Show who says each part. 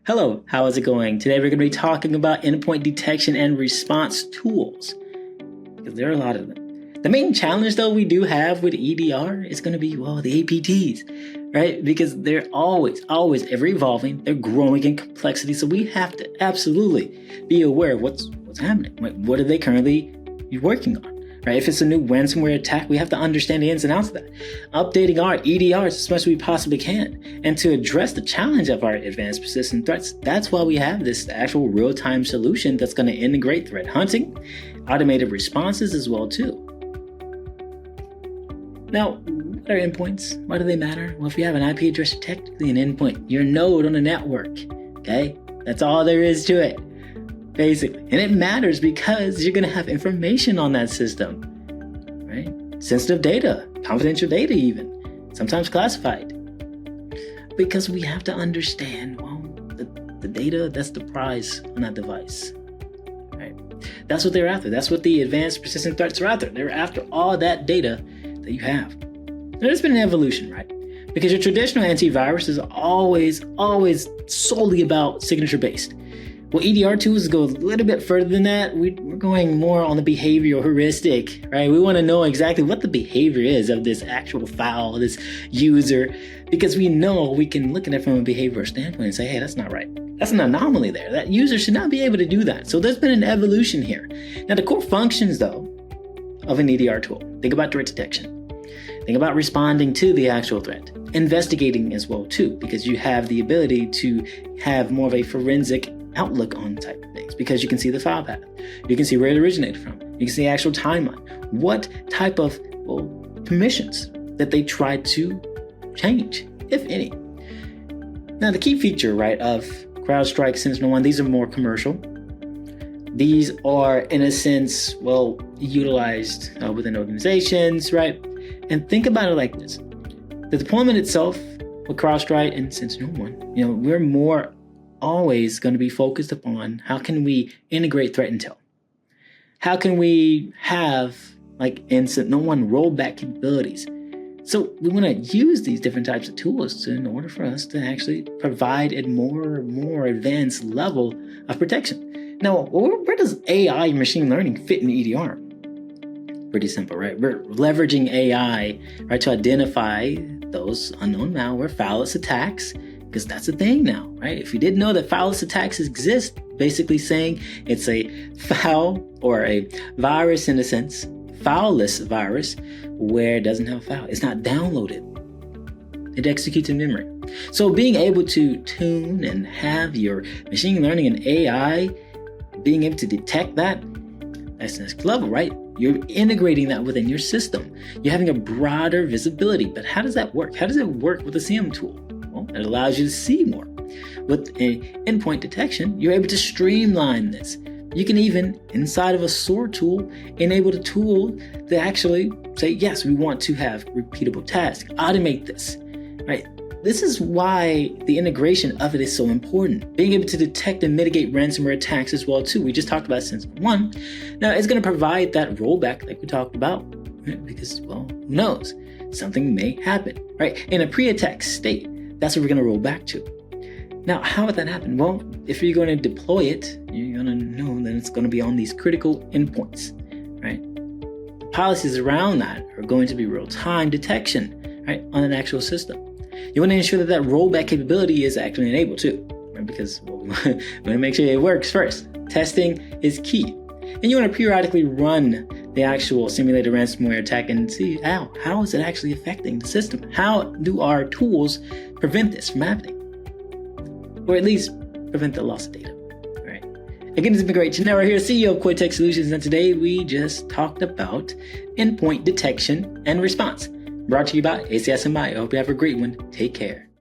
Speaker 1: Hello, how is it going? Today we're going to be talking about endpoint detection and response tools, because there are a lot of them. The main challenge though we do have with EDR is going to be, the APTs, right? Because they're always ever evolving. They're growing in complexity. So we have to absolutely be aware of what's happening. What are they currently working on? Right? If it's a new ransomware attack, we have to understand the ins and outs of that. Updating our EDRs as much as we possibly can. And to address the challenge of our advanced persistent threats, that's why we have this actual real-time solution that's going to integrate threat hunting, automated responses as well too. Now, what are endpoints? Why do they matter? Well, if you have an IP address, you're technically an endpoint. You're a node on a network, okay? That's all there is to it. Basically. And it matters because you're going to have information on that system, right? Sensitive data, confidential data even, sometimes classified. Because we have to understand, the data, that's the prize on that device, right? That's what they're after. That's what the advanced persistent threats are after. They're after all that data that you have. There's been an evolution, right? Because your traditional antivirus is always solely about signature-based. Well, EDR tools go a little bit further than that. We're going more on the behavioral heuristic, right? We want to know exactly what the behavior is of this actual file, this user, because we know we can look at it from a behavioral standpoint and say, hey, that's not right. That's an anomaly there. That user should not be able to do that. So there's been an evolution here. Now, the core functions, though, of an EDR tool. Think about threat detection. Think about responding to the actual threat. Investigating as well, too, because you have the ability to have more of a forensic outlook on type of things, because you can see the file path, you can see where it originated from, you can see the actual timeline, what type of permissions that they tried to change, if any. Now, the key feature, right, of CrowdStrike, SentinelOne, these are more commercial. These are, in a sense, utilized within organizations, right? And think about it like this: the deployment itself with CrowdStrike and SentinelOne, we're more always going to be focused upon how can we integrate threat intel? How can we have, in SentinelOne, rollback capabilities? So we want to use these different types of tools in order for us to actually provide a more advanced level of protection. Now, where does AI and machine learning fit in EDR? Pretty simple, right? We're leveraging AI, right, to identify those unknown malware, fileless attacks, because that's a thing now, right? If you didn't know that fileless attacks exist, basically saying it's a file or a virus in a sense, fileless virus, where it doesn't have a file. It's not downloaded. It executes in memory. So being able to tune and have your machine learning and AI being able to detect that's the next level, right? You're integrating that within your system. You're having a broader visibility. But how does that work? How does it work with a SIEM tool? Well, it allows you to see more. With endpoint detection, you're able to streamline this. You can even, inside of a SOAR tool, enable the tool to actually say, yes, we want to have repeatable tasks, automate this, right? This is why the integration of it is so important. Being able to detect and mitigate ransomware attacks as well, too. We just talked about SentinelOne. Now, it's going to provide that rollback like we talked about, right? Because, who knows? Something may happen, right? In a pre-attack state, that's what we're going to roll back to. Now, how would that happen? Well, if you're going to deploy it, you're going to know that it's going to be on these critical endpoints, right? The policies around that are going to be real-time detection, right, on an actual system. You want to ensure that rollback capability is actually enabled too, right? Because we want to make sure it works first. Testing is key. And you want to periodically run the actual simulated ransomware attack and see how is it actually affecting the system? How do our tools prevent this from happening? Or at least prevent the loss of data. All right. Again, it's been great. Janelle here, CEO of Tech Solutions, and today we just talked about endpoint detection and response. Brought to you by ACSMI. I hope you have a great one. Take care.